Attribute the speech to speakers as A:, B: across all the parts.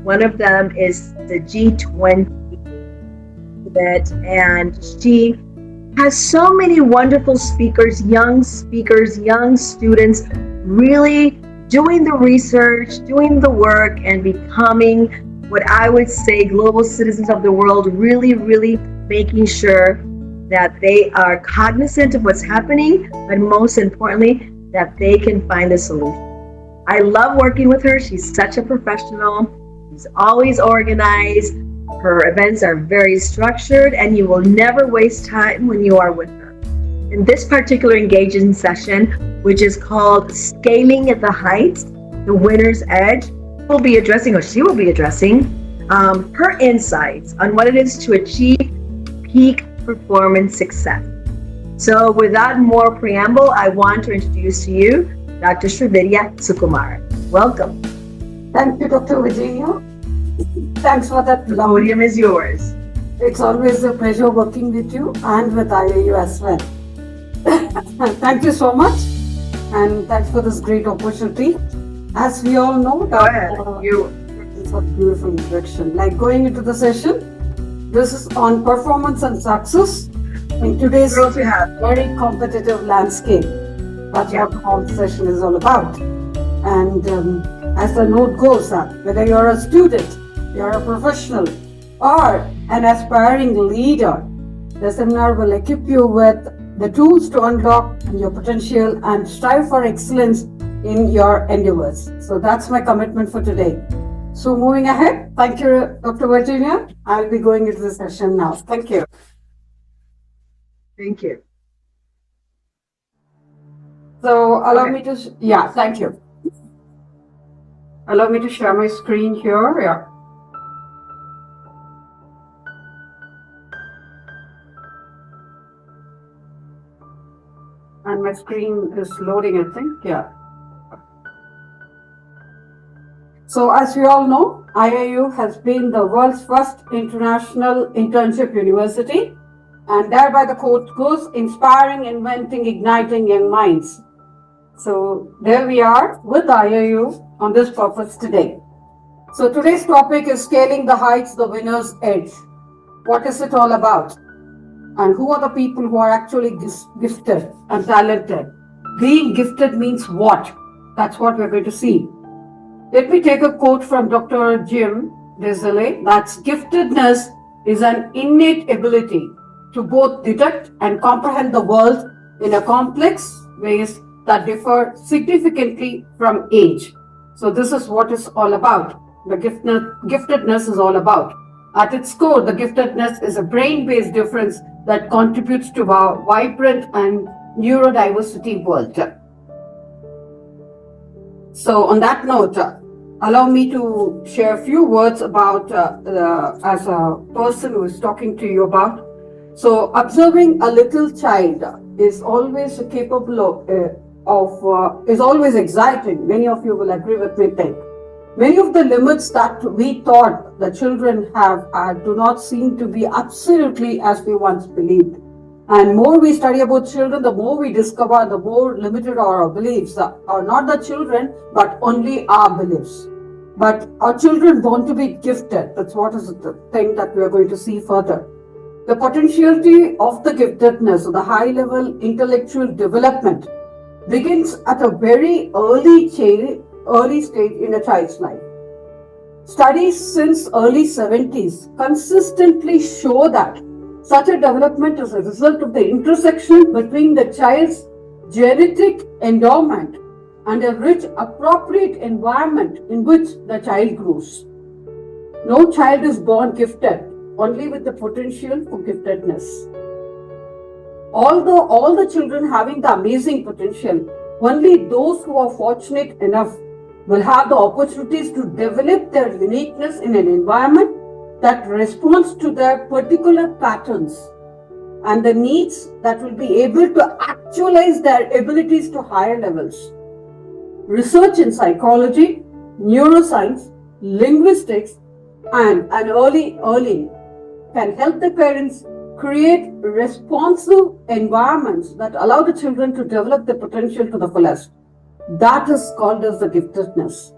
A: One of them is the G20 event, and she has so many wonderful speakers, young students, really doing the research, doing the work, and becoming what I would say global citizens of the world, really, really making sure that they are cognizant of what's happening, but most importantly, that they can find a solution. I love working with her. She's such a professional. She's always organized. Her events are very structured, and you will never waste time when you are with her. In this particular engagement session, which is called Scaling at the Heights, the Winner's Edge, she will be addressing her insights on what it is to achieve peak performance success. So without more preamble, I want to introduce to you Dr. Srividhya Sukumar. Welcome.
B: Thank you, Dr. Virginia. Thanks for that.
A: The podium is yours.
B: It's always a pleasure working with you and with IIU as well. Thank you so much, and thanks for this great opportunity. As we all know, it's a beautiful introduction. Like going into the session, this is on performance and success in today's very competitive landscape. That's what the whole session is all about. And as the note goes, whether you're a student, you're a professional, or an aspiring leader, the seminar will equip you with the tools to unlock your potential and strive for excellence in your endeavors. So that's my commitment for today. So moving ahead, thank you, Dr. Virginia. I'll be going into the session now. Thank you.
A: Thank you.
B: So allow me to, thank you. Allow me to share my screen here. Yeah. And my screen is loading, I think. Yeah. So as we all know, IIU has been the world's first international internship university, and thereby the quote goes, inspiring, inventing, igniting young minds. So there we are with IIU on this purpose today. So today's topic is Scaling the Heights, the Winner's Edge. What is it all about? And who are the people who are actually gifted and talented? Being gifted means what? That's what we're going to see. Let me take a quote from Dr. Jim Desale. That's giftedness is an innate ability to both detect and comprehend the world in a complex ways that differ significantly from age. So this is what it's all about. The giftedness is all about. At its core, the giftedness is a brain-based difference that contributes to our vibrant and neurodiversity world. So on that note, allow me to share a few words about as a person who is talking to you about. So observing a little child is always capable is always exciting. Many of you will agree with me, think. Many of the limits that we thought the children have do not seem to be absolutely as we once believed. And more we study about children, the more we discover, the more limited are our beliefs. Are not the children, but only our beliefs. But our children want to be gifted. That's what is the thing that we are going to see further. The potentiality of the giftedness, the high-level intellectual development, begins at a very early stage in a child's life. Studies since early 70s consistently show that such a development is a result of the intersection between the child's genetic endowment and a rich, appropriate environment in which the child grows. No child is born gifted, only with the potential for giftedness. Although all the children having the amazing potential, only those who are fortunate enough will have the opportunities to develop their uniqueness in an environment that responds to their particular patterns and the needs, that will be able to actualize their abilities to higher levels. Research in psychology, neuroscience, linguistics, and an early can help the parents create responsive environments that allow the children to develop their potential to the fullest. That is called as the giftedness.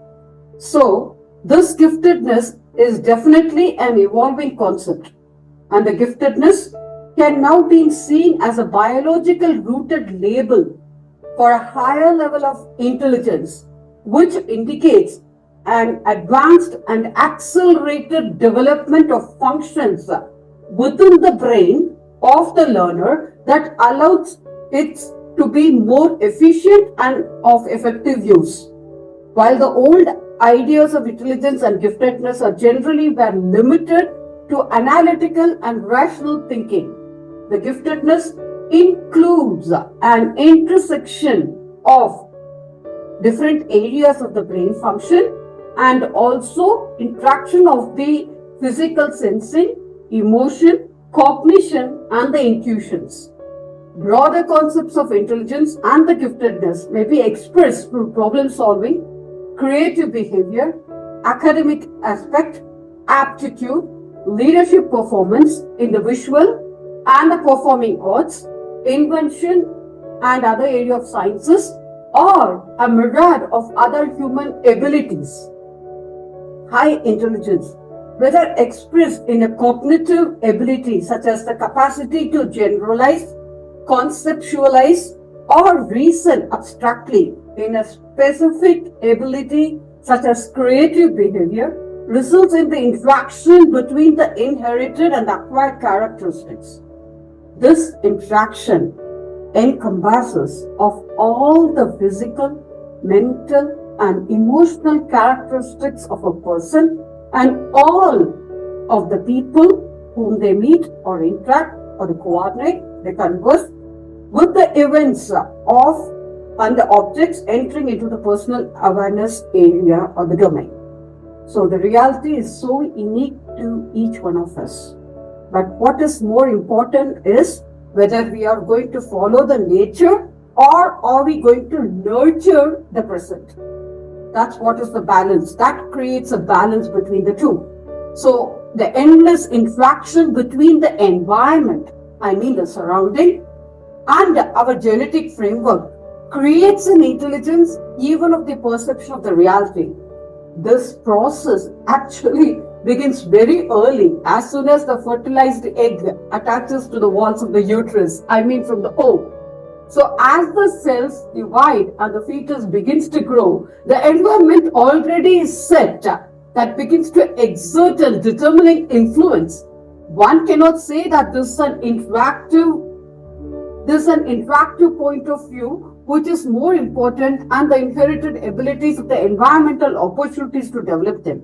B: So, This giftedness is definitely an evolving concept, and the giftedness can now be seen as a biological rooted label for a higher level of intelligence, which indicates an advanced and accelerated development of functions within the brain of the learner that allows it to be more efficient and of effective use. While the old ideas of intelligence and giftedness are generally were limited to analytical and rational thinking, the giftedness includes an intersection of different areas of the brain function and also interaction of the physical sensing, emotion, cognition, and the intuitions. Broader concepts of intelligence and the giftedness may be expressed through problem solving, creative behavior, academic aspect, aptitude, leadership performance in the visual and the performing arts, invention and other area of sciences, or a myriad of other human abilities. High intelligence, whether expressed in a cognitive ability such as the capacity to generalize, conceptualize, or reason abstractly, in a specific ability such as creative behavior, results in the interaction between the inherited and acquired characteristics. This interaction encompasses of all the physical, mental, and emotional characteristics of a person and all of the people whom they meet or interact or they coordinate, they converse with the events of and the objects entering into the personal awareness area or the domain. So the reality is so unique to each one of us. But what is more important is whether we are going to follow the nature or are we going to nurture the present. That's what is the balance. That creates a balance between the two. So the endless interaction between the environment, I mean the surrounding, and our genetic framework creates an intelligence even of the perception of the reality. This process actually begins very early, as soon as the fertilized egg attaches to the walls of the uterus, I mean from the ovum. So as the cells divide and the fetus begins to grow, the environment already is set that begins to exert a determining influence. One cannot say that this is an interactive point of view which is more important and the inherited abilities of the environmental opportunities to develop them.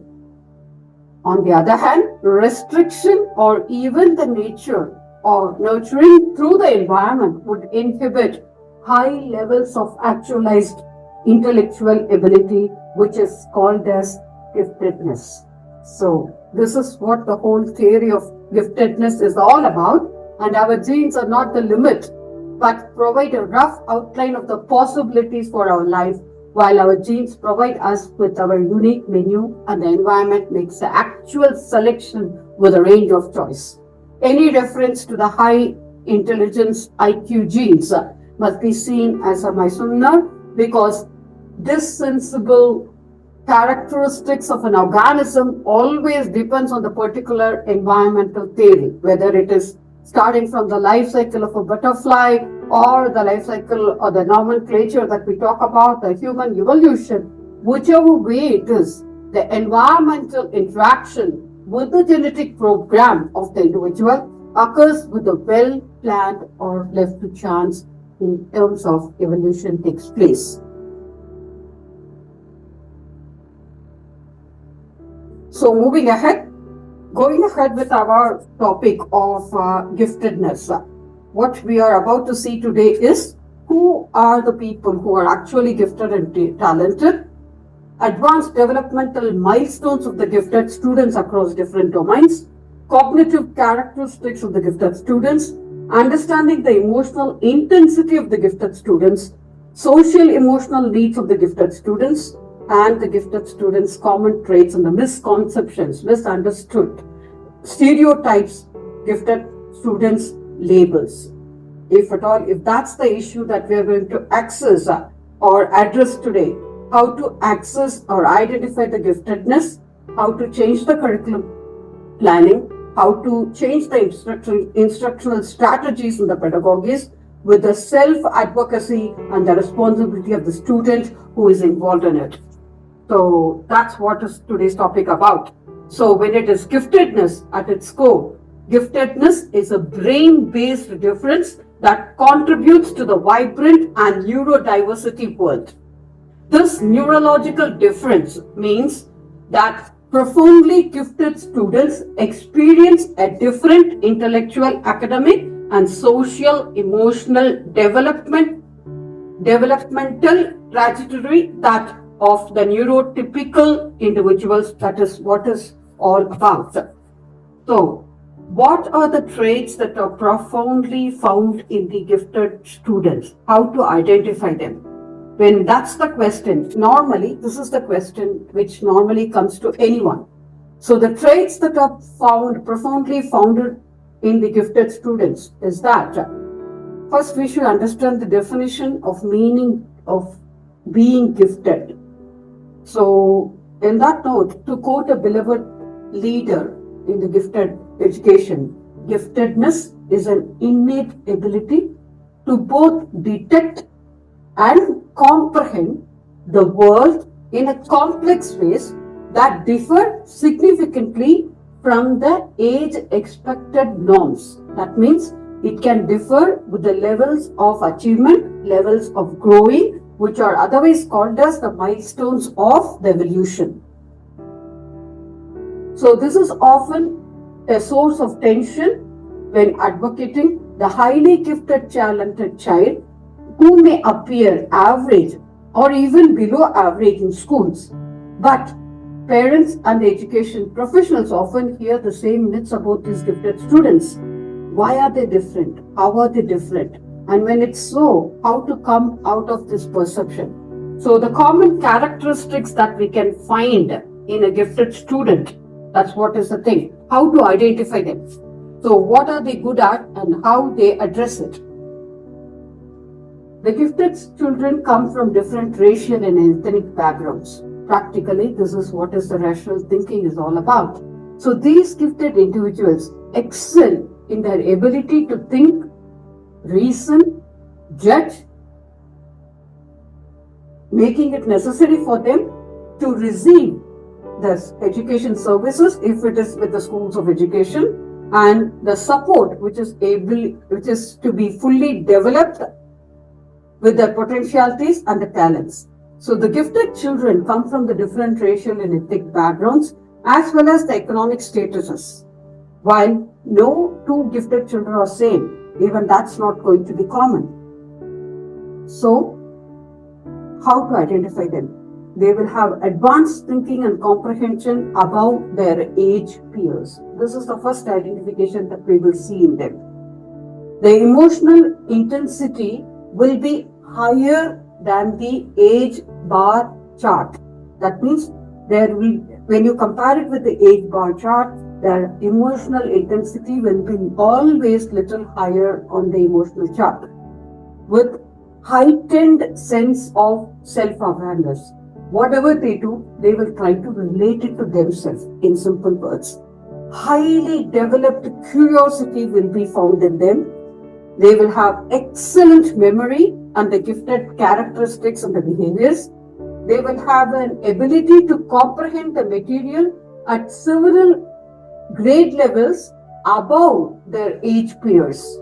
B: On the other hand, restriction or even the nature or nurturing through the environment would inhibit high levels of actualized intellectual ability, which is called as giftedness. So this is what the whole theory of giftedness is all about, and our genes are not the limit, but provide a rough outline of the possibilities for our life, while our genes provide us with our unique menu and the environment makes the actual selection with a range of choice. Any reference to the high intelligence IQ genes must be seen as a misnomer because this sensible characteristics of an organism always depends on the particular environmental theory, whether it is starting from the life cycle of a butterfly or the life cycle or the nomenclature that we talk about, the human evolution, whichever way it is, the environmental interaction with the genetic program of the individual occurs with a well-planned or left to chance in terms of evolution takes place. So moving ahead, going ahead with our topic of giftedness, what we are about to see today is who are the people who are actually gifted and talented, advanced developmental milestones of the gifted students across different domains, cognitive characteristics of the gifted students, understanding the emotional intensity of the gifted students, social emotional needs of the gifted students, and the gifted students' common traits and the misconceptions, misunderstood, stereotypes, gifted students' labels. If at all, if that's the issue that we are going to access or address today, how to access or identify the giftedness how to change the curriculum planning, how to change the instructional strategies and the pedagogies with the self-advocacy and the responsibility of the student who is involved in it. So that's what is today's topic about. So when it is giftedness at its core, giftedness is a brain-based difference that contributes to the vibrant and neurodiversity world. This neurological difference means that profoundly gifted students experience a different intellectual, academic, and social emotional developmental trajectory that of the neurotypical individuals. That is what is all about. So, what are the traits that are profoundly found in the gifted students? How to identify them? When that's the question, normally, this is the question which normally comes to anyone. So the traits that are found, profoundly founded in the gifted students is that first we should understand the definition of meaning of being gifted. So in that note, to quote a beloved leader in the gifted education, giftedness is an innate ability to both detect and comprehend the world in a complex ways that differ significantly from the age expected norms. That means it can differ with the levels of achievement, levels of growing, which are otherwise called as the milestones of the evolution. So this is often a source of tension when advocating the highly gifted, talented child who may appear average or even below average in schools. But parents and education professionals often hear the same myths about these gifted students. Why are they different? How are they different? And when it's so, how to come out of this perception? So the common characteristics that we can find in a gifted student, that's what is the thing. How to identify them? So what are they good at and how they address it? The gifted children come from different racial and ethnic backgrounds. Practically, this is what is the rational thinking is all about. So these gifted individuals excel in their ability to think, reason, judge, making it necessary for them to receive the education services if it is with the schools of education, and the support which is to be fully developed with their potentialities and the talents. So the gifted children come from the different racial and ethnic backgrounds as well as the economic statuses. While no two gifted children are same, even that's not going to be common. So how to identify them? They will have advanced thinking and comprehension above their age peers. This is the first identification that we will see in them. The emotional intensity will be higher than the age bar chart. That means when you compare it with the age bar chart, their emotional intensity will be always little higher on the emotional chart, with heightened sense of self-awareness. Whatever they do, they will try to relate it to themselves in simple words. Highly developed curiosity will be found in them. They will have excellent memory and the gifted characteristics and the behaviors. They will have an ability to comprehend the material at several grade levels above their age peers.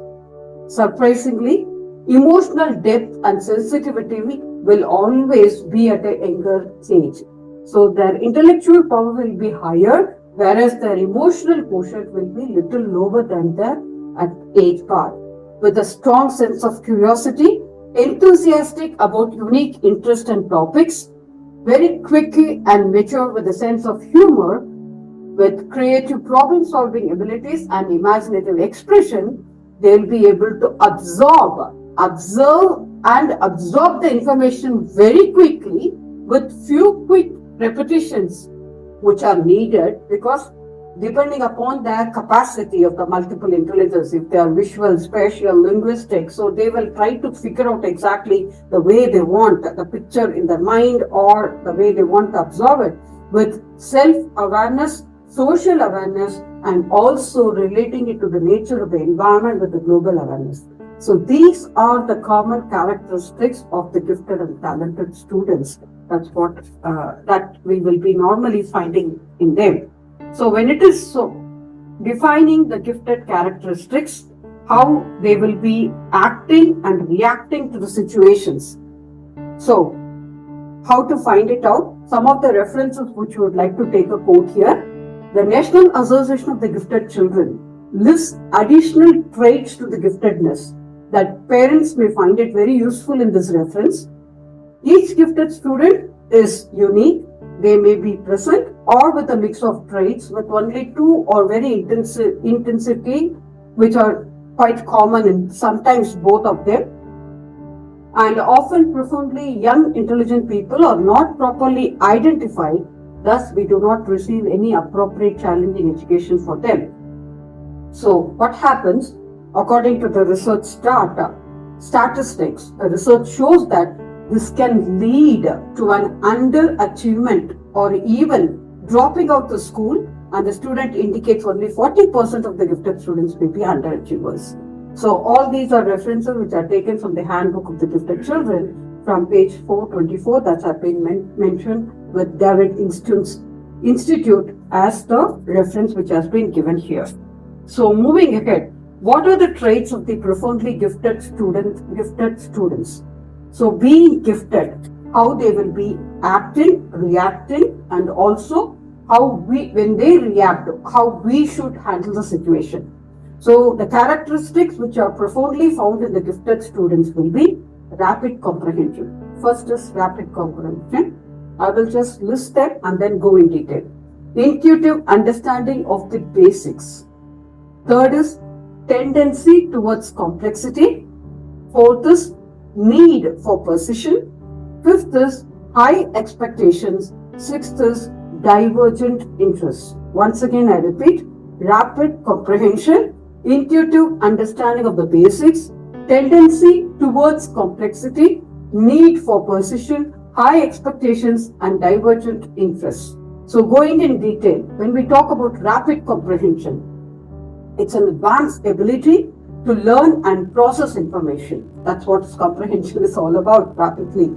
B: Surprisingly, emotional depth and sensitivity will always be at a younger stage. So their intellectual power will be higher, whereas their emotional quotient will be little lower than their at age bar. With a strong sense of curiosity, enthusiastic about unique interest and topics, very quickly and mature with a sense of humor, with creative problem-solving abilities and imaginative expression, they will be able to observe the information very quickly with few quick repetitions which are needed, because depending upon their capacity of the multiple intelligence, if they are visual, spatial, linguistic, so they will try to figure out exactly the way they want the picture in their mind or the way they want to observe it. with self-awareness, social awareness, and also relating it to the nature of the environment with the global awareness. So these are the common characteristics of the gifted and talented students. That's what that we will be normally finding in them. So when it is so defining the gifted characteristics, how they will be acting and reacting to the situations. So how to find it out? Some of the references which we would like to take a quote here. The National Association of the Gifted Children lists additional traits to the giftedness that parents may find it very useful in this reference. Each gifted student is unique. They may be present or with a mix of traits with only two or very intensity, which are quite common in sometimes both of them. And often profoundly young intelligent people are not properly identified, thus we do not receive any appropriate challenging education for them. So what happens, according to the research statistics, the research shows that this can lead to an underachievement or even dropping out the school, and the student indicates only 40% of the gifted students may be underachievers. So all these are references which are taken from the Handbook of the Gifted Children from page 424, that have been mentioned with David Institute as the reference which has been given here. So moving ahead, what are the traits of the profoundly gifted students? So being gifted, how they will be acting, reacting, and also how when they react, how we should handle the situation. So the characteristics which are profoundly found in the gifted students will be rapid comprehension. First is rapid comprehension. I will just list them and then go in detail. Intuitive understanding of the basics. Third is tendency towards complexity. Fourth is need for precision. Fifth is high expectations. Sixth is divergent interests. Once again, I repeat, rapid comprehension, intuitive understanding of the basics, tendency towards complexity, need for precision, high expectations, and divergent interests. So going in detail, when we talk about rapid comprehension, it's an advanced ability to learn and process information. That's what comprehension is all about, rapidly.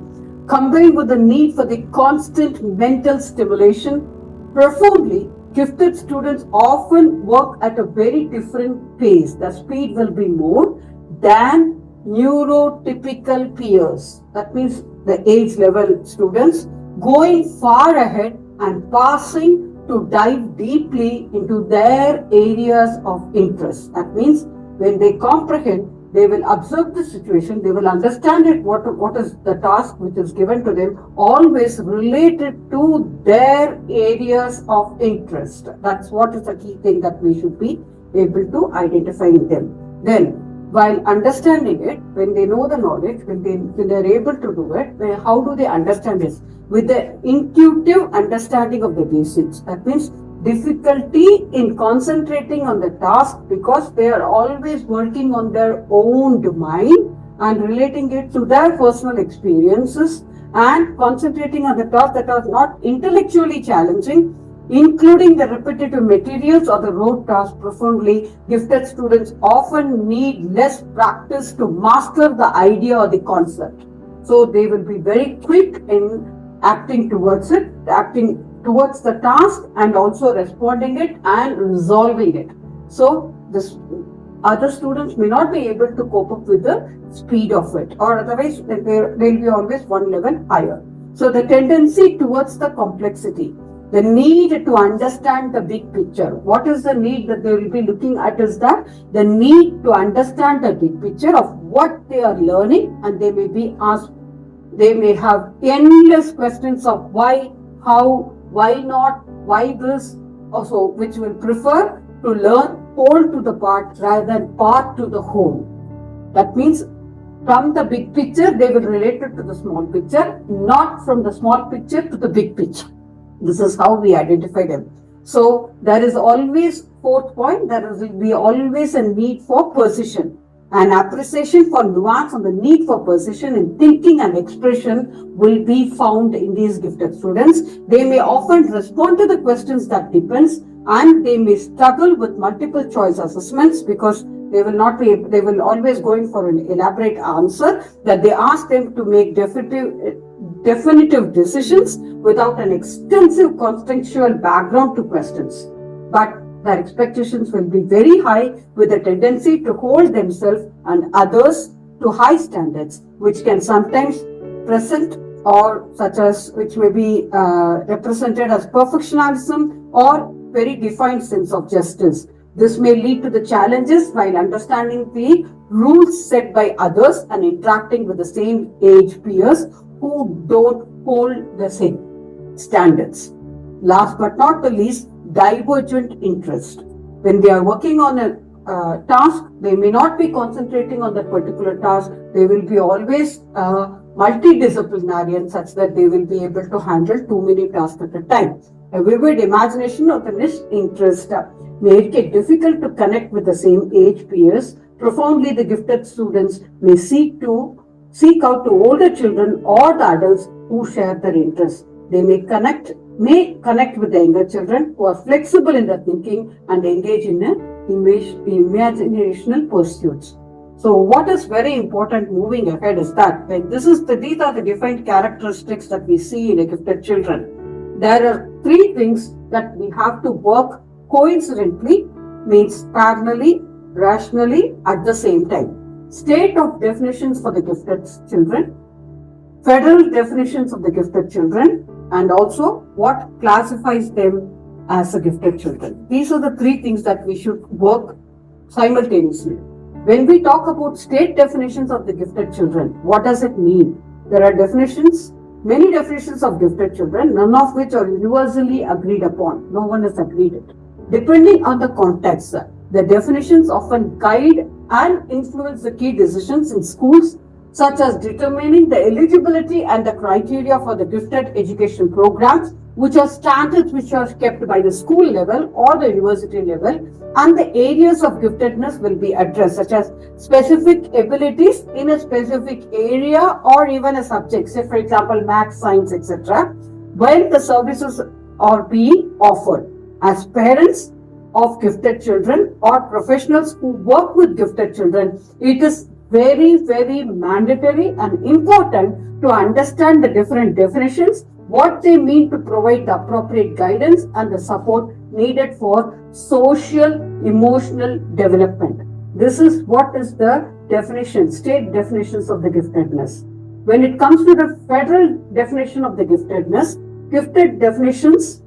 B: Combined with the need for the constant mental stimulation, profoundly gifted students often work at a very different pace. The speed will be more than neurotypical peers. That means the age level students going far ahead and passing to dive deeply into their areas of interest. That means when they comprehend, they will observe the situation, they will understand it, what is the task which is given to them, always related to their areas of interest. That's what is the key thing that we should be able to identify in them. Then, while understanding it, when they know the knowledge, when they're able to do it, how do they understand this? With the intuitive understanding of the basics. That means difficulty in concentrating on the task because they are always working on their own domain and relating it to their personal experiences and concentrating on the tasks that are not intellectually challenging, including the repetitive materials or the rote tasks. Profoundly gifted students often need less practice to master the idea or the concept. So they will be very quick in acting towards it, acting towards the task and also responding it and resolving it. So this other students may not be able to cope up with the speed of it, or otherwise they'll be always one level higher. So the tendency towards the complexity, the need to understand the big picture. What is the need that they will be looking at is that the need to understand the big picture of what they are learning, and they may be asked, they may have endless questions of why, how, why not, why this, also which will prefer to learn whole to the part rather than part to the whole. That means from the big picture, they will relate it to the small picture, not from the small picture to the big picture. This is how we identify them. So there is always, fourth point, there will be always a need for precision. An appreciation for nuance and the need for precision in thinking and expression will be found in these gifted students. They may often respond to the questions that depends, and they may struggle with multiple choice assessments because they will always going for an elaborate answer that they ask them to make definitive decisions without an extensive contextual background to questions. But their expectations will be very high with a tendency to hold themselves and others to high standards, which can sometimes present or such as which may be represented as perfectionism or very defined sense of justice. This may lead to the challenges while understanding the rules set by others and interacting with the same age peers who don't hold the same standards. Last but not the least, divergent interest. When they are working on a task, they may not be concentrating on that particular task. They will be always multidisciplinary such that they will be able to handle too many tasks at a time. A vivid imagination of the niche interest make it difficult to connect with the same age peers. Profoundly, the gifted students may seek out to older children or the adults who share their interests. They may connect with the younger children who are flexible in their thinking and engage in imaginational pursuits. So what is very important moving ahead is that these are the defined characteristics that we see in a gifted children. There are three things that we have to work coincidentally, means parallelly, rationally at the same time. State of definitions for the gifted children, federal definitions of the gifted children, and also what classifies them as a gifted children. These are the three things that we should work simultaneously. When we talk about state definitions of the gifted children, what does it mean? There are many definitions of gifted children, none of which are universally agreed upon. No one has agreed it. Depending on the context, the definitions often guide and influence the key decisions in schools, such as determining the eligibility and the criteria for the gifted education programs, which are standards which are kept by the school level or the university level, and the areas of giftedness will be addressed, such as specific abilities in a specific area or even a subject, say for example math, science, etc., when the services are being offered. As parents of gifted children or professionals who work with gifted children, it is very, very mandatory and important to understand the different definitions, what they mean to provide the appropriate guidance and the support needed for social, emotional development. This is what is the definition, state definitions of the giftedness. When it comes to the federal definition of the giftedness, gifted definitions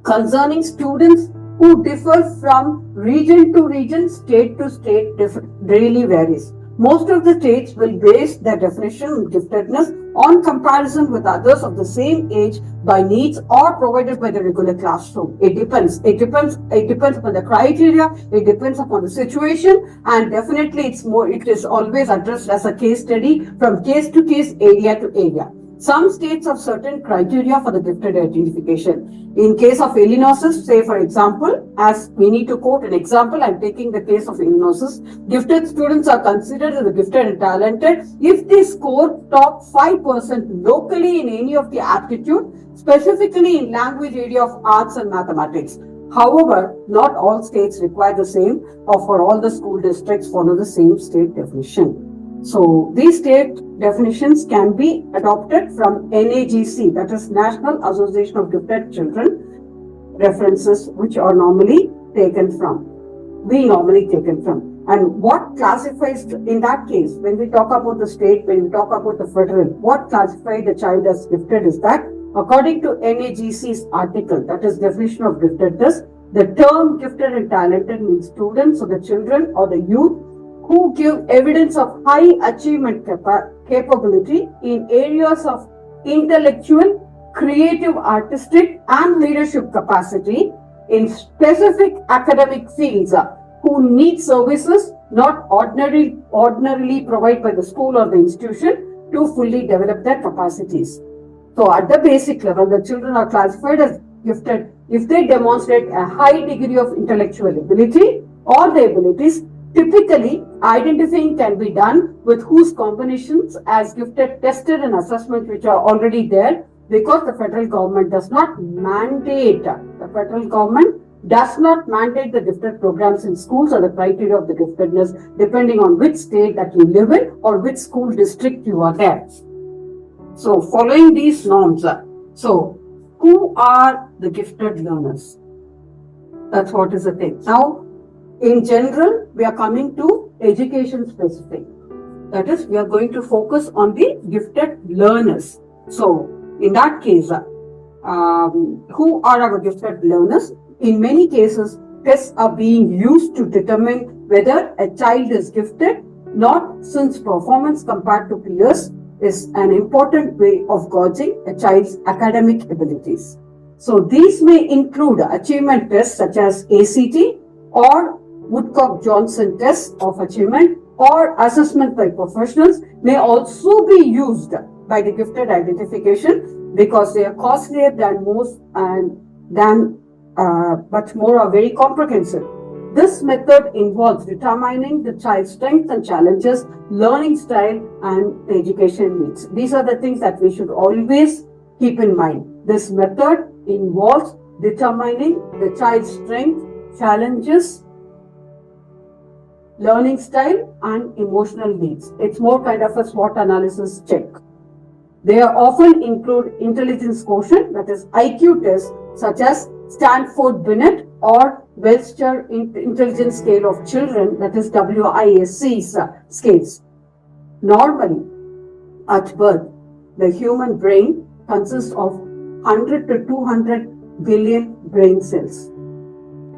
B: concerning students who differ from region to region, state to state, really varies. Most of the states will base their definition of giftedness on comparison with others of the same age by needs or provided by the regular classroom. It depends. It depends upon the criteria. It depends upon the situation, and definitely it is always addressed as a case study from case to case, area to area. Some states have certain criteria for the gifted identification. In case of Illinois, say for example, as we need to quote an example, I'm taking the case of Illinois. Gifted students are considered as the gifted and talented if they score top 5% locally in any of the aptitude, specifically in language area of arts and mathematics. However, not all states require the same, or for all the school districts follow the same state definition. So these state definitions can be adopted from NAGC, that is National Association of Gifted Children, references which are normally taken from. And what classifies in that case, when we talk about the state, when we talk about the federal, what classifies the child as gifted is that according to NAGC's article, that is definition of giftedness, the term gifted and talented means students or the children or the youth who give evidence of high achievement capability in areas of intellectual, creative, artistic, and leadership capacity in specific academic fields who need services not ordinarily provided by the school or the institution to fully develop their capacities. So at the basic level, the children are classified as gifted if they demonstrate a high degree of intellectual ability or the abilities Typically, identifying can be done with whose combinations as gifted tested and assessment which are already there, because the federal government does not mandate the gifted programs in schools or the criteria of the giftedness depending on which state that you live in or which school district you are there. So following these norms, so who are the gifted learners? That's what is the thing. Now, in general, we are coming to education specific. That is, we are going to focus on the gifted learners. So, in that case, who are our gifted learners? In many cases, tests are being used to determine whether a child is gifted, not since performance compared to peers is an important way of gauging a child's academic abilities. So, these may include achievement tests such as ACT or Woodcock-Johnson tests of achievement or assessment by professionals may also be used by the gifted identification because they are costlier than most and but more are very comprehensive. This method involves determining the child's strengths and challenges, learning style, and education needs. These are the things that we should always keep in mind. This method involves determining the child's strengths, challenges, learning style, and emotional needs. It's more kind of a SWOT analysis check. They often include intelligence quotient, that is IQ tests, such as Stanford-Binet or Webster Intelligence Scale of Children, that is WISC's scales. Normally, at birth, the human brain consists of 100 to 200 billion brain cells.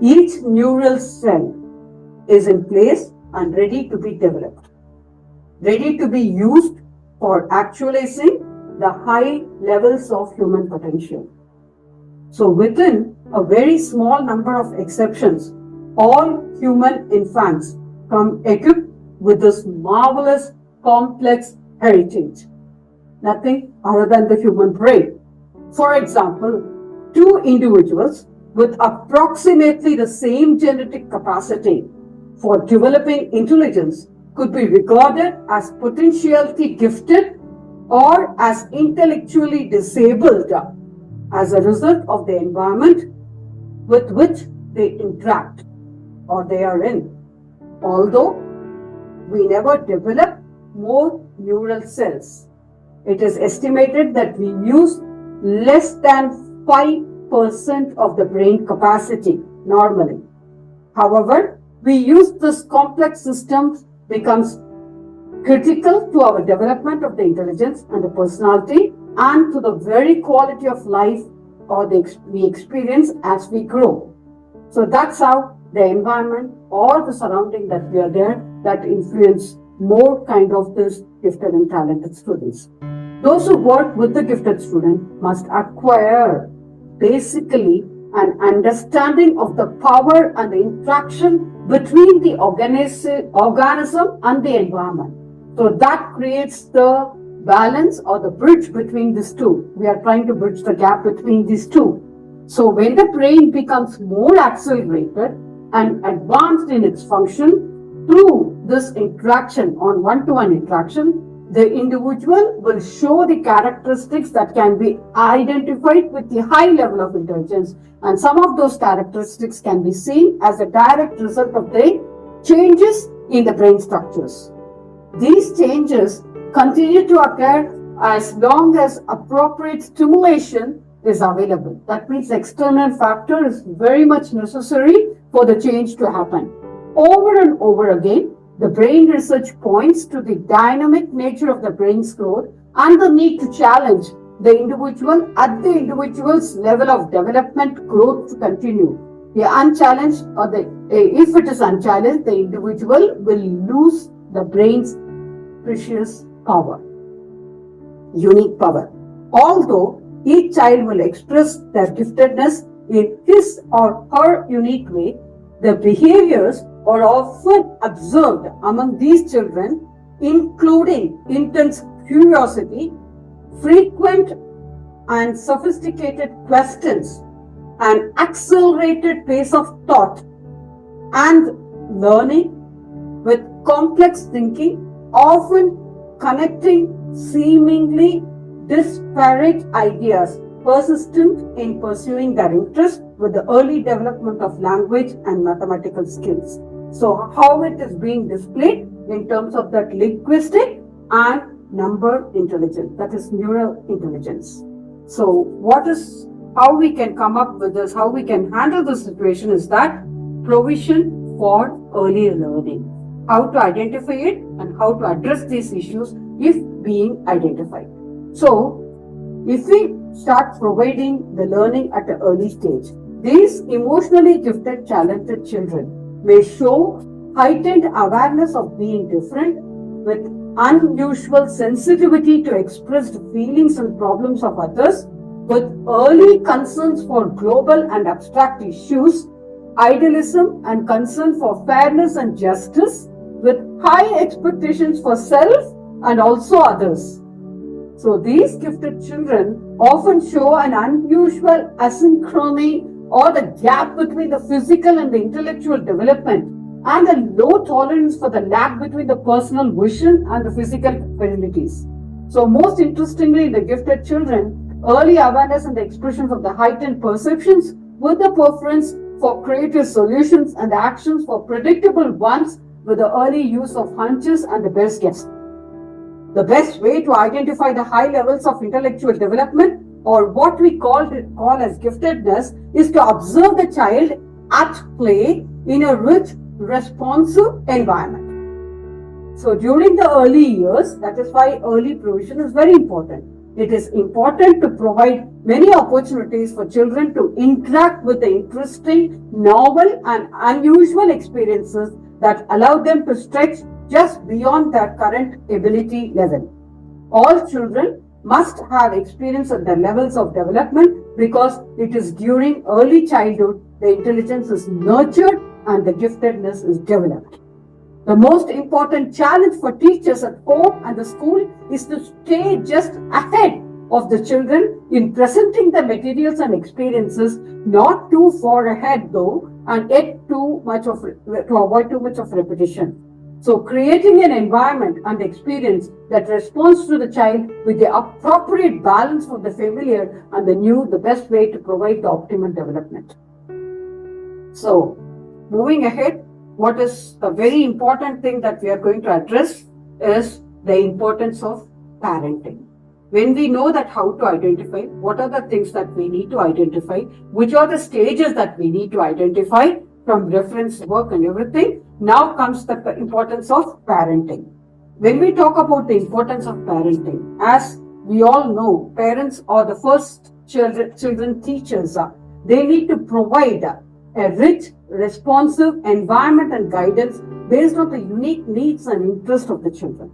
B: Each neural cell is in place and ready to be developed, ready to be used for actualizing the high levels of human potential. So within a very small number of exceptions, all human infants come equipped with this marvelous complex heritage. Nothing other than the human brain. For example, two individuals with approximately the same genetic capacity for developing intelligence could be regarded as potentially gifted or as intellectually disabled as a result of the environment with which they interact or they are in. Although we never develop more neural cells, it is estimated that we use less than 5% of the brain capacity normally. However, we use this complex system becomes critical to our development of the intelligence and the personality and to the very quality of life or we experience as we grow. So that's how the environment or the surrounding that we are there that influence more kind of this gifted and talented students. Those who work with the gifted student must acquire basically an understanding of the power and the interaction between the organism and the environment. So that creates the balance or the bridge between these two. We are trying to bridge the gap between these two. So when the brain becomes more accelerated and advanced in its function through this interaction on one-to-one interaction, the individual will show the characteristics that can be identified with the high level of intelligence, and some of those characteristics can be seen as a direct result of the changes in the brain structures. These changes continue to occur as long as appropriate stimulation is available. That means the external factor is very much necessary for the change to happen. Over and over again, the brain research points to the dynamic nature of the brain's growth and the need to challenge the individual at the individual's level of development growth to continue. The unchallenged or if it is unchallenged, the individual will lose the brain's precious power, unique power. Although each child will express their giftedness in his or her unique way, the behaviors are often observed among these children, including intense curiosity, frequent and sophisticated questions, an accelerated pace of thought and learning, with complex thinking, often connecting seemingly disparate ideas, persistent in pursuing their interest with the early development of language and mathematical skills. So, how it is being displayed in terms of that linguistic and number intelligence, that is neural intelligence. So, how we can come up with this, how we can handle the situation is that provision for early learning, how to identify it and how to address these issues if being identified. So, if we start providing the learning at an early stage, these emotionally gifted, talented children may show heightened awareness of being different with unusual sensitivity to expressed feelings and problems of others, with early concerns for global and abstract issues, idealism and concern for fairness and justice, with high expectations for self and also others. So these gifted children often show an unusual asynchrony or the gap between the physical and the intellectual development, and a low tolerance for the lag between the personal vision and the physical capabilities. So most interestingly, in the gifted children, early awareness and the expressions of the heightened perceptions with the preference for creative solutions and actions for predictable ones with the early use of hunches and the best guess. The best way to identify the high levels of intellectual development, or what we call as giftedness, is to observe the child at play in a rich, responsive environment. So during the early years, that is why early provision is very important. It is important to provide many opportunities for children to interact with the interesting, novel and unusual experiences that allow them to stretch just beyond their current ability level. All children must have experience at their levels of development, because it is during early childhood the intelligence is nurtured and the giftedness is developed. The most important challenge for teachers at home and the school is to stay just ahead of the children in presenting the materials and experiences, not too far ahead though, and yet to avoid too much of repetition. So creating an environment and experience that responds to the child with the appropriate balance of the familiar and the new, the best way to provide the optimal development. So moving ahead, what is a very important thing that we are going to address is the importance of parenting. When we know that how to identify, what are the things that we need to identify, which are the stages that we need to identify from reference work and everything, now comes the importance of parenting. When we talk about the importance of parenting, as we all know, parents are the first children teachers. They need to provide a rich, responsive environment and guidance based on the unique needs and interests of the children.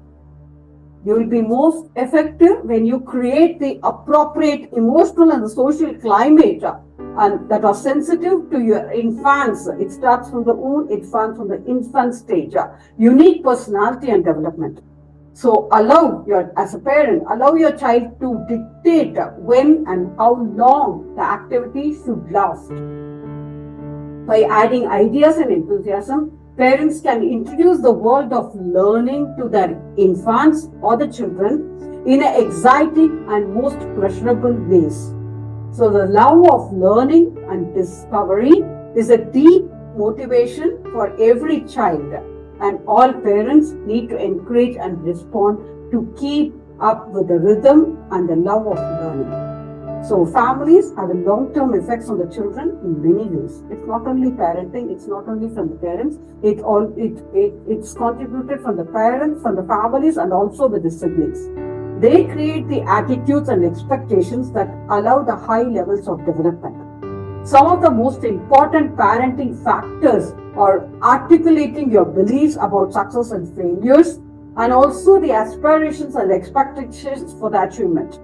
B: You will be most effective when you create the appropriate emotional and social climate and that are sensitive to your infants. It starts from the womb, it starts from the infant stage. Unique personality and development. So as a parent, allow your child to dictate when and how long the activity should last. By adding ideas and enthusiasm, parents can introduce the world of learning to their infants or the children in an exciting and most pleasurable ways. So the love of learning and discovery is a deep motivation for every child, and all parents need to encourage and respond to keep up with the rhythm and the love of learning. So families have a long-term effects on the children in many ways. It's not only parenting, it's not only from the parents, it's contributed from the parents, from the families, and also with the siblings. They create the attitudes and expectations that allow the high levels of development. Some of the most important parenting factors are articulating your beliefs about success and failures, and also the aspirations and expectations for the achievement.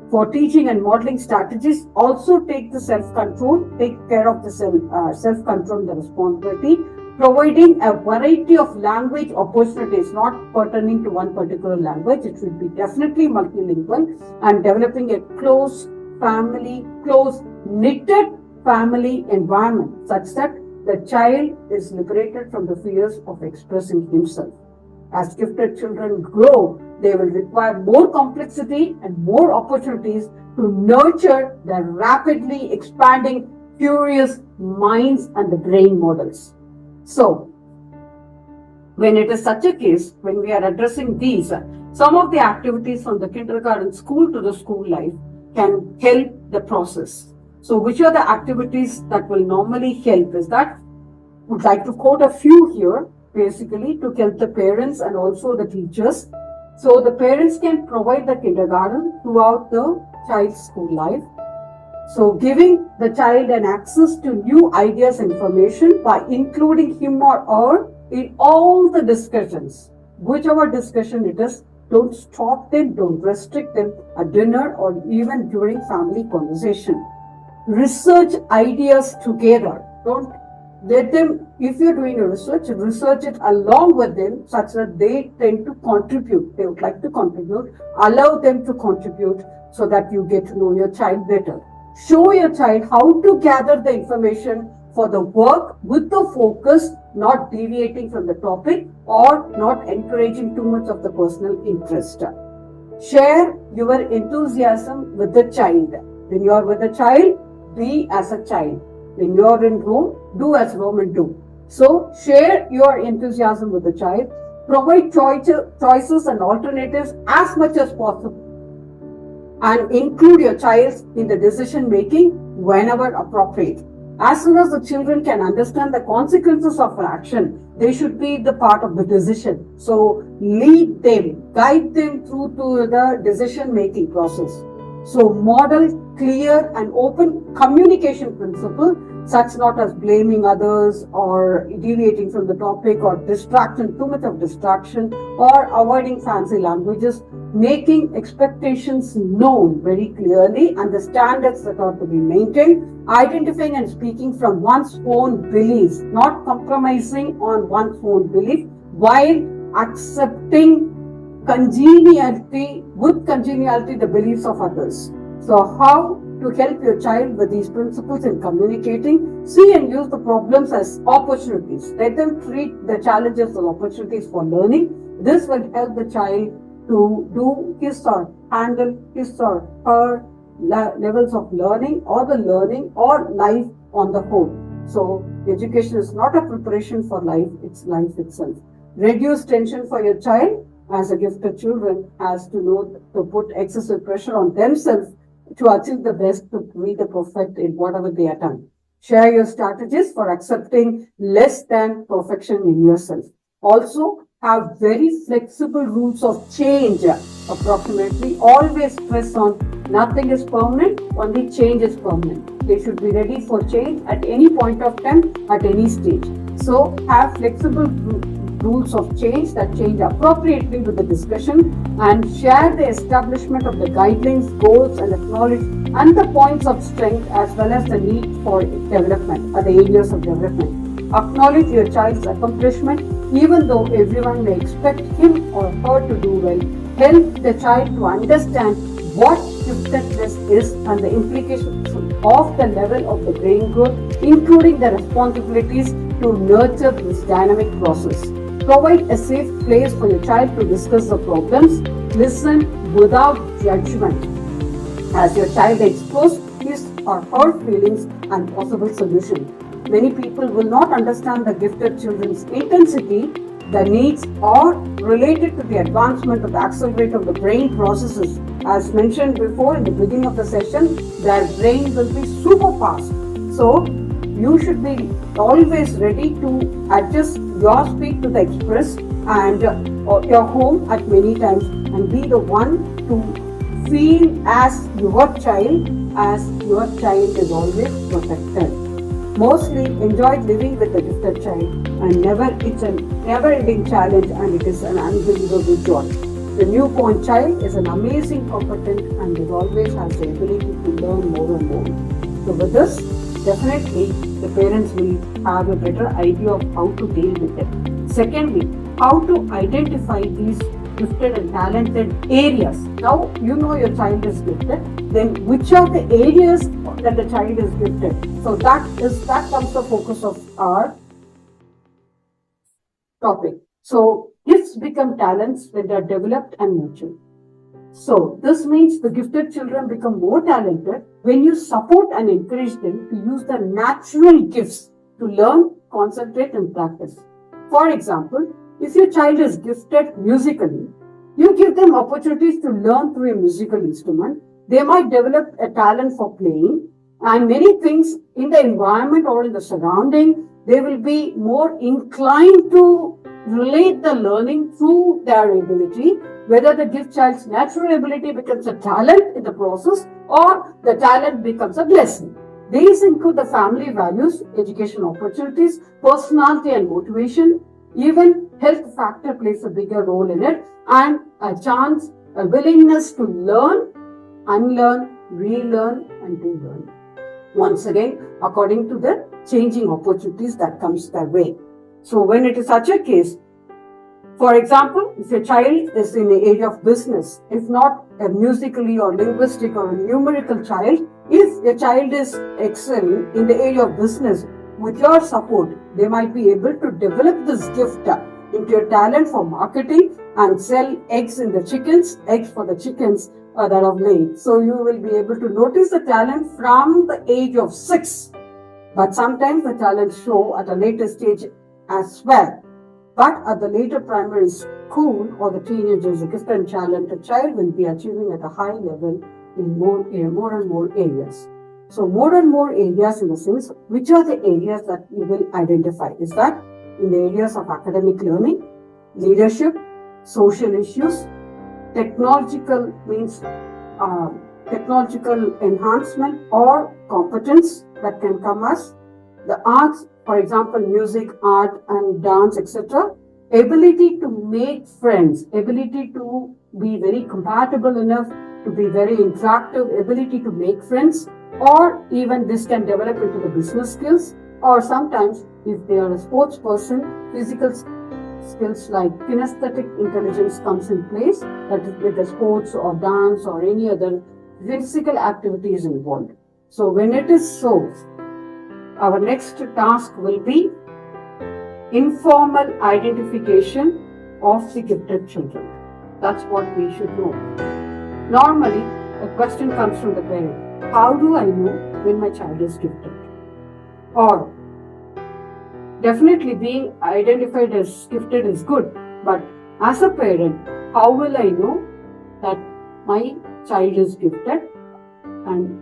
B: For teaching and modeling strategies, also take the self-control, take care of the self-control and the responsibility, providing a variety of language opportunities, not pertaining to one particular language. It should be definitely multilingual, and developing a close knitted family environment such that the child is liberated from the fears of expressing himself. As gifted children grow, they will require more complexity and more opportunities to nurture their rapidly expanding, curious minds and the brain models. So, when it is such a case, when we are addressing these, some of the activities from the kindergarten school to the school life can help the process. So, which are the activities that will normally help is that would like to quote a few here, basically to help the parents and also the teachers. So the parents can provide the kindergarten throughout the child's school life. So giving the child an access to new ideas and information by including him or her in all the discussions, whichever discussion it is. Don't stop them, don't restrict them at dinner or even during family conversation. Research ideas together. Don't let them, if you're doing a research it along with them such that they tend to contribute. They would like to contribute. Allow them to contribute so that you get to know your child better. Show your child how to gather the information for the work with the focus, not deviating from the topic or not encouraging too much of the personal interest. Share your enthusiasm with the child. When you are with the child, be as a child. When you are in Rome, do as Romans do. So, share your enthusiasm with the child. Provide choices and alternatives as much as possible. And include your child in the decision making whenever appropriate. As soon as the children can understand the consequences of action, they should be the part of the decision. So, lead them, guide them through to the decision making process. So, model clear and open communication principle, such not as blaming others or deviating from the topic or distraction, too much of distraction or avoiding fancy languages, making expectations known very clearly and the standards that are to be maintained, identifying and speaking from one's own beliefs, not compromising on one's own belief while accepting with congeniality the beliefs of others. So how to help your child with these principles in communicating? See and use the problems as opportunities. Let them treat the challenges as opportunities for learning. This will help the child to do his or handle his or her levels of learning or the learning or life on the whole. So education is not a preparation for life, it's life itself. Reduce tension for your child. As a gifted children has to know to put excessive pressure on themselves to achieve the best, to be the perfect in whatever they attempt. Share your strategies for accepting less than perfection in yourself. Also, have very flexible rules of change. Approximately, always stress on nothing is permanent, only change is permanent. They should be ready for change at any point of time, at any stage. So, have flexible rules of change that change appropriately with the discussion and share the establishment of the guidelines, goals and acknowledge and the points of strength as well as the need for development or the areas of development. Acknowledge your child's accomplishment even though everyone may expect him or her to do well. Help the child to understand what giftedness is and the implications of the level of the brain growth, including the responsibilities to nurture this dynamic process. Provide a safe place for your child to discuss the problems. Listen without judgment as your child explores his or her feelings and possible solutions. Many people will not understand the gifted children's intensity, the needs, or related to the advancement of the accelerator of the brain processes. As mentioned before in the beginning of the session, their brain will be super fast. So, you should be always ready to adjust your speed to the express and your home at many times and be the one to feel as your child is always protected. Mostly enjoyed living with the gifted child and it's a never-ending challenge and it is an unbelievable joy. The newborn child is an amazing competent and it always has the ability to learn more and more. So with this, definitely the parents will have a better idea of how to deal with it. Secondly, how to identify these gifted and talented areas. Now you know your child is gifted, then which are the areas that the child is gifted? So that comes the focus of our topic. So gifts become talents when they are developed and nurtured. So this means the gifted children become more talented when you support and encourage them to use their natural gifts to learn, concentrate and practice. For example, if your child is gifted musically, you give them opportunities to learn through a musical instrument. They might develop a talent for playing and many things in the environment or in the surrounding. They will be more inclined to relate the learning through their ability, whether the gift child's natural ability becomes a talent in the process or the talent becomes a blessing. These include the family values, education opportunities, personality and motivation. Even health factor plays a bigger role in it, and a chance, a willingness to learn, unlearn, relearn and relearn. Once again, according to the changing opportunities that comes their way. So when it is such a case, for example, if your child is in the area of business, if not a musically or linguistic or a numerical child, if your child is excelling in the area of business, with your support, they might be able to develop this gift into a talent for marketing and sell eggs in the chickens, eggs for the chickens that are laid. So you will be able to notice the talent from the age of 6. But sometimes the talents show at a later stage as well. But at the later primary school or the teenagers, the gifted and talented child will be achieving at a high level in more and more areas. So more and more areas in the sense, which are the areas that we will identify? Is that in the areas of academic learning, leadership, social issues, technological means technological enhancement or competence that can come as the arts, for example, music, art and dance, etc. Ability to make friends, ability to be very compatible enough, to be very interactive, ability to make friends, or even this can develop into the business skills, or sometimes if they are a sports person, physical skills like kinesthetic intelligence comes in place, that is with the sports or dance or any other physical activities involved. So when it is so, our next task will be informal identification of the gifted children. That's what we should know. Normally, a question comes from the parent. How do I know when my child is gifted? Or, definitely being identified as gifted is good, but as a parent, how will I know that my child is gifted? And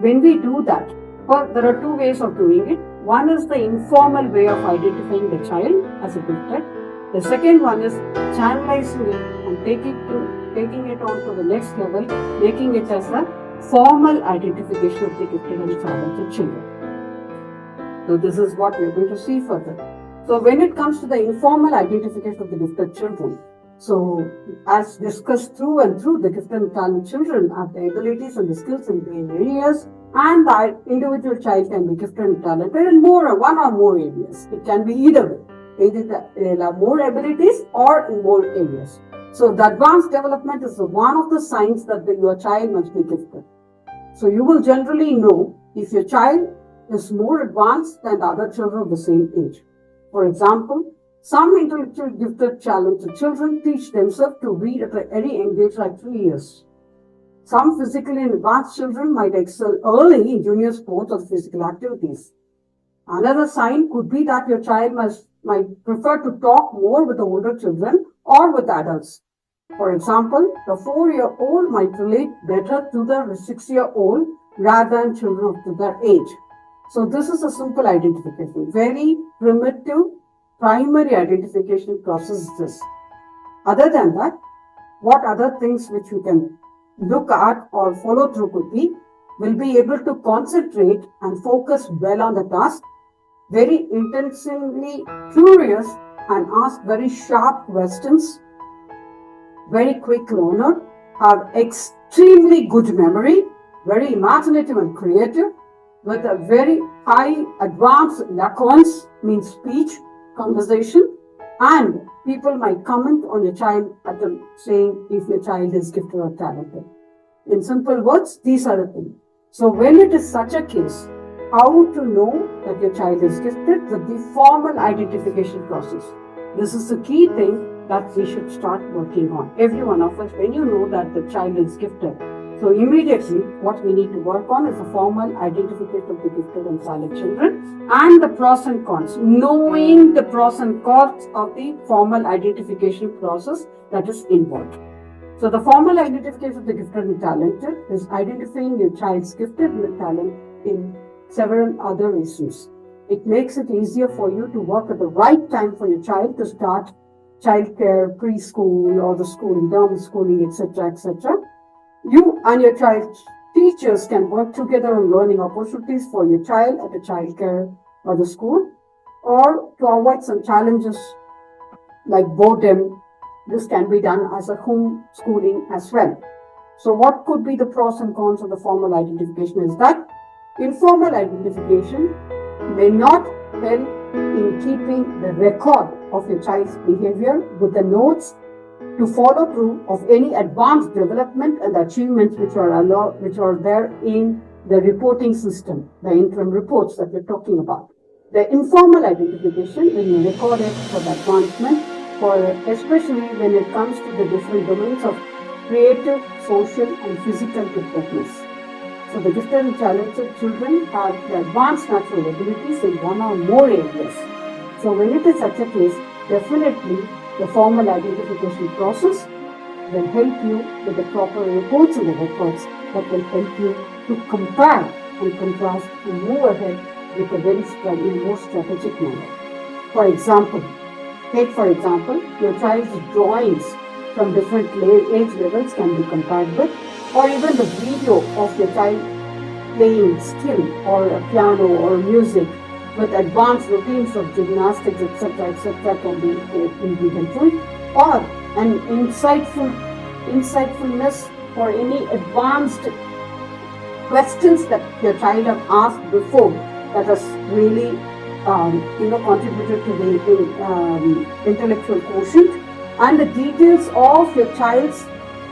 B: when we do that, well, there are two ways of doing it. One is the informal way of identifying the child as a gifted. The second one is channelizing it and taking it on to the next level, making it as a formal identification of the gifted and talented children. So this is what we are going to see further. So when it comes to the informal identification of the gifted children, so as discussed through and through, the gifted and talented children have the abilities and the skills in various areas, and the individual child can be gifted and talented in one or more areas. It can be either way. Either they have more abilities or in more areas. So the advanced development is one of the signs that your child must be gifted. So you will generally know if your child is more advanced than the other children of the same age. For example, some intellectually gifted, talented children teach themselves to read at a very young age, like 3 years. Some physically advanced children might excel early in junior sports or physical activities. Another sign could be that your child might prefer to talk more with the older children or with adults. For example, the 4-year-old might relate better to the 6-year-old rather than children of their age. So this is a simple identification, very primitive primary identification process is this. Other than that, what other things which you can look at or follow through could be, will be able to concentrate and focus well on the task, very intensively curious and ask very sharp questions, very quick learner, have extremely good memory, very imaginative and creative, with a very high advanced lacons, means speech, conversation, and people might comment on your child at the saying if your child is gifted or talented. In simple words, these are the things. So when it is such a case, how to know that your child is gifted with the formal identification process. This is the key thing that we should start working on. Every one of us, when you know that the child is gifted, so immediately what we need to work on is the formal identification of the gifted and silent children and the pros and cons. Knowing the pros and cons of the formal identification process that is involved. So the formal identification of the gifted and talented is identifying your child's gifted and talent in several other reasons. It makes it easier for you to work at the right time for your child to start childcare, preschool, or the school, term schooling, etc., etc. You and your child's teachers can work together on learning opportunities for your child at the childcare or the school, or to avoid some challenges like boredom. This can be done as a home schooling as well. So what could be the pros and cons of the formal identification is that informal identification may not help in keeping the record of your child's behavior with the notes to follow through of any advanced development and achievements which are there in the reporting system, the interim reports that we're talking about. The informal identification, when you record it for the advancement, especially when it comes to the different domains of creative, social, and physical giftedness. So the gifted and talented children have the advanced natural abilities in one or more areas. So when it is such a case, definitely the formal identification process will help you with the proper reports and the records that will help you to compare and contrast and move ahead with a very more strategic manner. For example, your child's drawings from different age levels can be compared with, or even the video of your child playing skill or a piano or music with advanced routines of gymnastics, etc., can be helpful, or an insightfulness or any advanced questions that your child have asked before that has really contributed to the intellectual quotient, and the details of your child's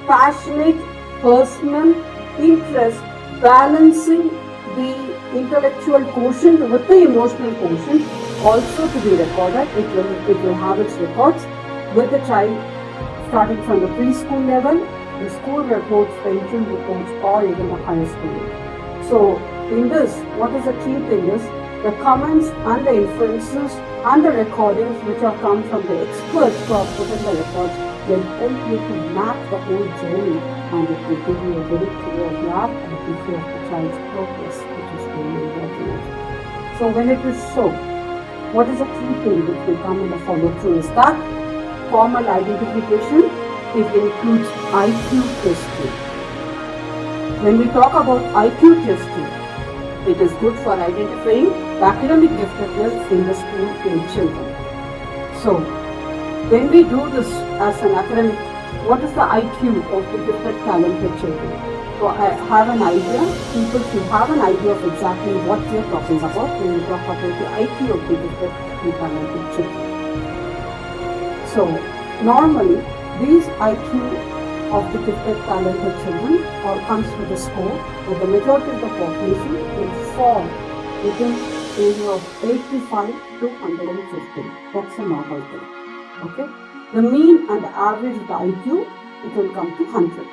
B: passionate personal interest balancing the intellectual quotient with the emotional quotient also to be recorded. It will have its records with the child starting from the preschool level, the school reports, the interim reports, or even the higher school. So in this, what is the key thing is the comments and the inferences and the recordings which are come from the experts who have put in the records will help you to map the whole journey, and it will give you a very clear graph and a picture of the child's progress, which is really important. So when it is so, what is the key thing which will come in the follow-through is that formal identification, it includes IQ testing. When we talk about IQ testing, it is good for identifying the academic giftedness in the school in children. So, when we do this as an academic, what is the IQ of the gifted talented children? So I have an idea, people should have an idea of exactly what we are talking about when we talk about the IQ of the gifted and talented children. So, normally, these IQ of the gifted talented children or comes with a score, but the majority of the population will fall within the area of 85 to 150. That's a normal thing. Okay? The mean and the average of the IQ, it will come to 100.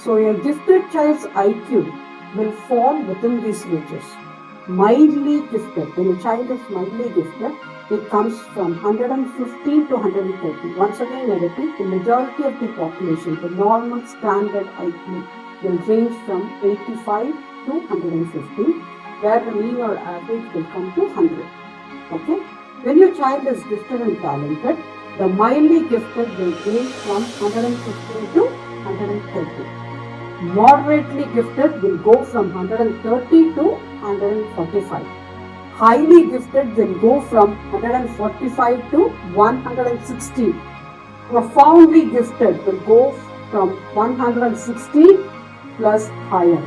B: So your gifted child's IQ will fall within these ranges. Mildly gifted, when a child is mildly gifted, it comes from 115 to 130. Once again, I repeat, the majority of the population, the normal standard IQ will range from 85 to 150, where the mean or average will come to 100. Okay? When your child is gifted and talented, the mildly gifted will range from 115 to 130. Moderately gifted will go from 130 to 145. Highly gifted will go from 145 to 160. Profoundly gifted will go from 160 plus higher,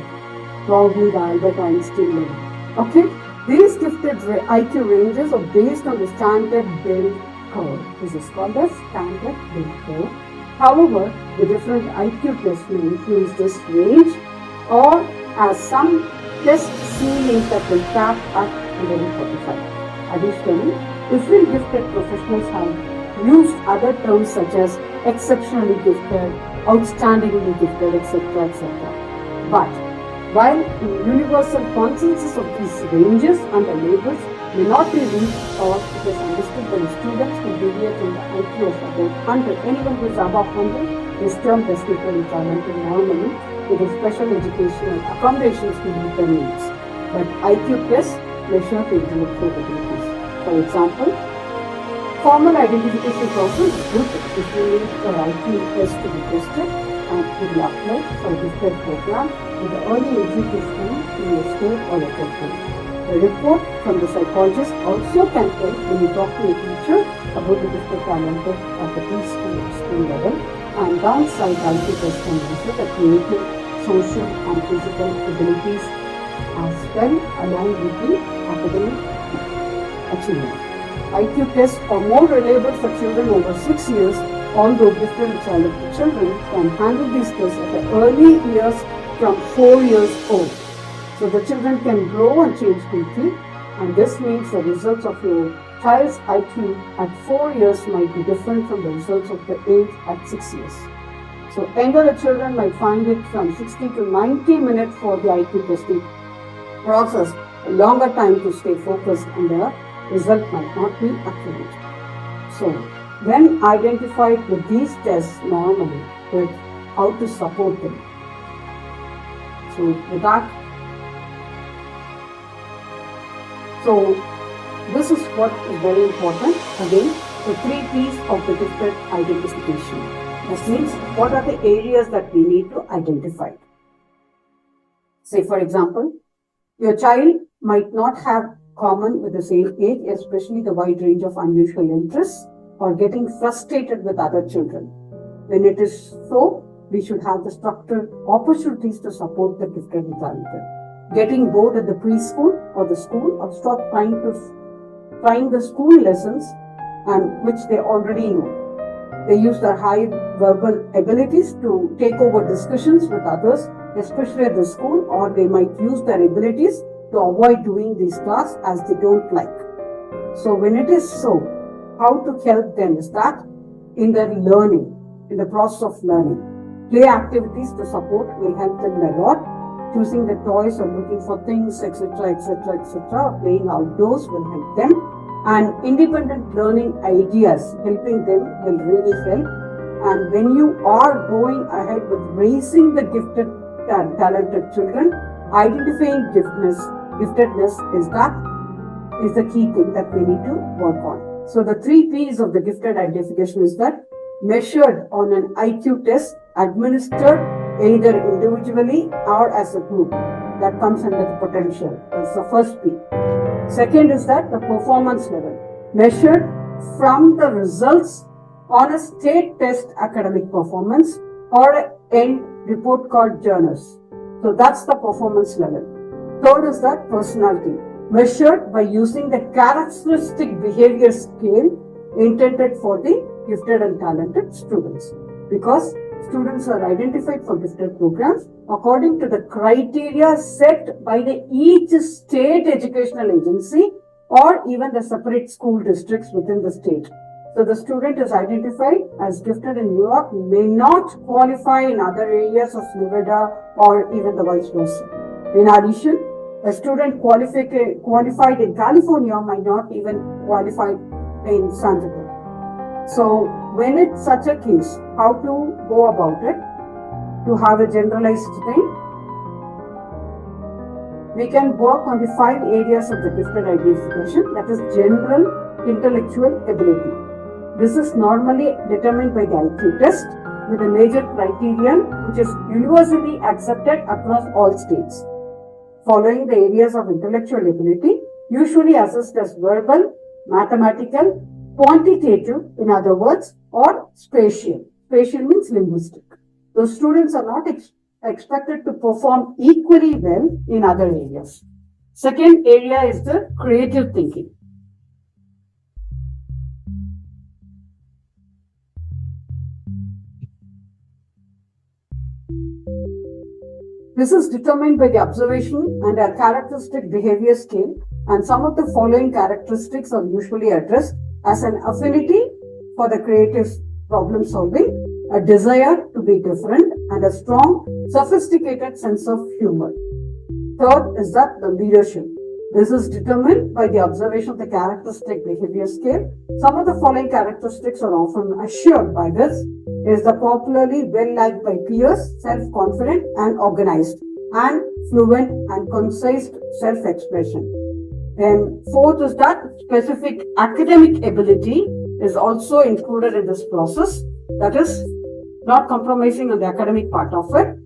B: probably the Albert Einstein level. Okay, these gifted IQ ranges are based on the standard Bell score. This is called the standard score. However, the different IQ tests may influence this range or as some test ceilings that will cap at 145. Additionally, different gifted professionals have used other terms such as exceptionally gifted, outstandingly gifted, etc. etc. But while the universal consensus of these ranges and the labels may not be reached or it is understood by the students who deviate in the IQ of about 100, anyone who is above 100 is termed as gifted talented normally with a special educational accommodations to meet their needs. But IQ tests measure the intellectual abilities. For example, formal identification process is good if you need an IQ test to be tested and to be applied for a gifted program with the early entry to school in your state or local school. The report from the psychologist also can help when you talk to a teacher about the gifted talent at the preschool school level, and downside IQ test can measure the creative, social and physical abilities as well along with the academic achievement. IQ tests are more reliable for children over 6 years, although gifted and talented children can handle these tests at the early years from 4 years old. So the children can grow and change quickly, and this means the results of your child's IQ at 4 years might be different from the results of the age at 6 years. So younger children might find it from 60 to 90 minutes for the IQ testing process, a longer time to stay focused, and the result might not be accurate. So when identified with these tests normally, with how to support them. So with that, so this is what is very important. Again, the 3 P's of the gifted identification. This means what are the areas that we need to identify. Say for example, your child might not have common with the same age, especially the wide range of unusual interests or getting frustrated with other children. When it is so, we should have the structured opportunities to support the gifted and talented. Getting bored at the preschool or the school, or stop trying the school lessons and which they already know. They use their high verbal abilities to take over discussions with others, especially at the school, or they might use their abilities to avoid doing these tasks as they don't like. So when it is so, how to help them is that in their learning, in the process of learning, play activities to support will help them a lot. Choosing the toys or looking for things, etc., etc., etc., playing outdoors will help them. And independent learning ideas, helping them will really help. And when you are going ahead with raising the gifted and talented children, identifying giftedness is the key thing that we need to work on. So the 3 P's of the gifted identification is that measured on an IQ test, administered either individually or as a group. That comes under the potential. That's the first P. Second is that the performance level, measured from the results on a state test academic performance or an end report card journals. So that's the performance level. Third is that personality, measured by using the characteristic behavior scale intended for the gifted and talented students. Because students are identified for gifted programs according to the criteria set by each state educational agency or even the separate school districts within the state. So the student is identified as gifted in New York may not qualify in other areas of Nevada or even the vice versa. In addition, a student qualified in California might not even qualify in Zanzibar. So when it's such a case, how to go about it? To have a generalized thing, we can work on the 5 areas of the gifted identification, that is general intellectual ability. This is normally determined by the IQ test with a major criterion which is universally accepted across all states. Following the areas of intellectual ability, usually assessed as verbal, mathematical, quantitative, in other words, or spatial. Spatial means linguistic. Those students are not expected to perform equally well in other areas. Second area is the creative thinking. This is determined by the observation and a characteristic behavior scale, and some of the following characteristics are usually addressed as an affinity for the creative problem solving, a desire to be different, and a strong, sophisticated sense of humor. Third is that the leadership. This is determined by the observation of the characteristic behavior scale. Some of the following characteristics are often assured by this: is the popularly well liked by peers, self-confident and organized, and fluent and concise self-expression. Then fourth is that specific academic ability is also included in this process. That is not compromising on the academic part of it.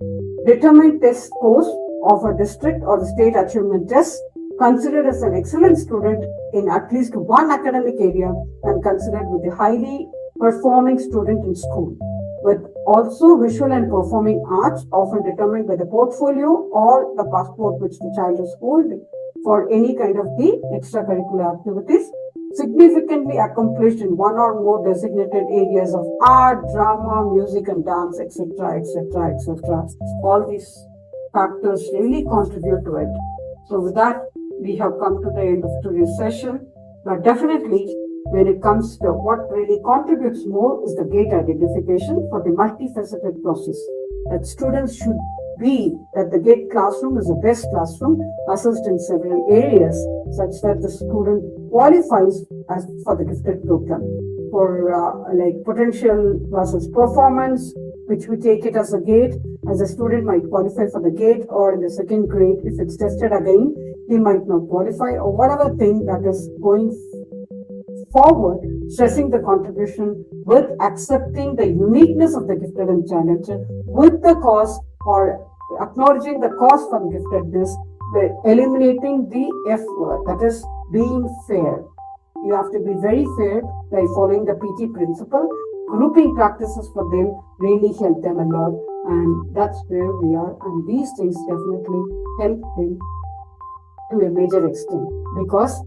B: Determined test scores of a district or the state achievement test, considered as an excellent student in at least one academic area and considered with the highly performing student in school, with also visual and performing arts often determined by the portfolio or the passport which the child is holding for any kind of the extracurricular activities, significantly accomplished in one or more designated areas of art, drama, music and dance, etc., etc., etc. All these factors really contribute to it. So with that, we have come to the end of today's session. But definitely, when it comes to what really contributes more is the gate identification for the multifaceted process. That students should be that the gate classroom is the best classroom, assessed in several areas, such that the student qualifies as for the gifted program. For like potential versus performance, which we take it as a gate, as a student might qualify for the gate, or in the second grade, if it's tested again, he might not qualify, or whatever thing that is going forward, stressing the contribution with accepting the uniqueness of the gifted and talented, with the cause or acknowledging the cause for giftedness, by eliminating the F word, that is being fair. You have to be very fair by following the PT principle. Grouping practices for them really help them a lot, and that's where we are. And these things definitely help them to a major extent, because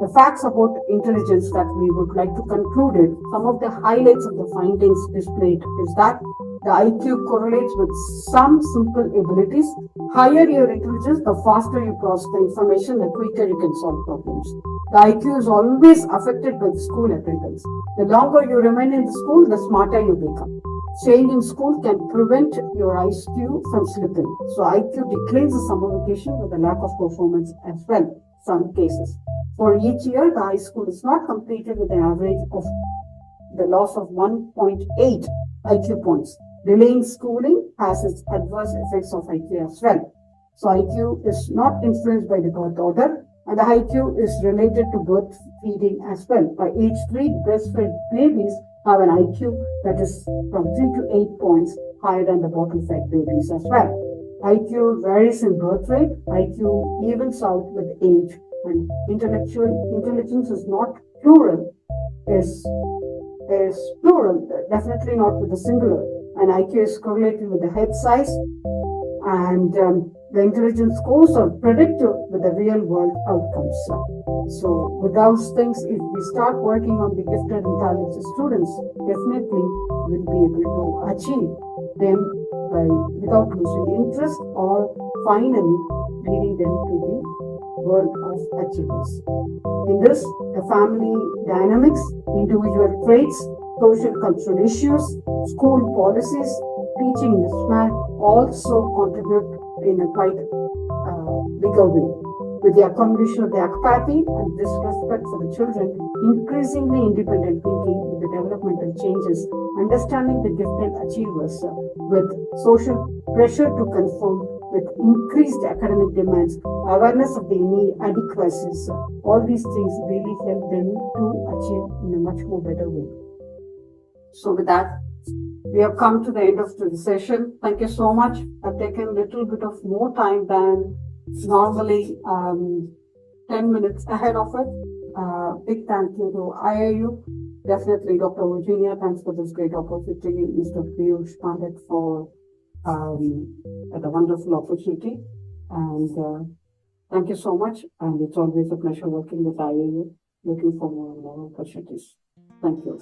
B: the facts about intelligence that we would like to conclude it, some of the highlights of the findings displayed is that the IQ correlates with some simple abilities. Higher your intelligence, the faster you process the information, the quicker you can solve problems. The IQ is always affected by the school attendance. The longer you remain in the school, the smarter you become. Staying in school can prevent your IQ from slipping. So IQ declines the summer vacation with a lack of performance as well, some cases. For each year, the high school is not completed with an average of the loss of 1.8 IQ points. Delaying schooling has its adverse effects of IQ as well. So IQ is not influenced by the birth order, and the IQ is related to birth feeding as well. By age 3, breastfed babies have an IQ that is from 3 to 8 points higher than the bottle-fed babies as well. IQ varies in birth rate. IQ evens out with age, and intellectual intelligence is not plural, is plural, definitely not with the singular. And IQ is correlated with the head size, and the intelligence scores are predictive with the real world outcomes. So with those things, if we start working on the gifted and talented students, definitely we'll be able to achieve them by without losing interest, or finally leading them to the world of achievements. In this, the family dynamics, individual traits, social cultural issues, school policies, teaching mismatch also contribute in a quite bigger way. With the accommodation of the apathy and disrespect for the children, increasingly independent thinking with the developmental changes, understanding the gifted achievers, with social pressure to conform, with increased academic demands, awareness of the inadequacies, all these things really help them to achieve in a much more better way. So with that, we have come to the end of the session. Thank you so much. I've taken a little bit of more time than normally, 10 minutes ahead of it. Big thank you to IIU. Definitely Dr. Virginia, thanks for this great opportunity. Mr. Piyush Pandit for the wonderful opportunity. And thank you so much. And it's always a pleasure working with IIU. Looking for more and more opportunities. Thank you.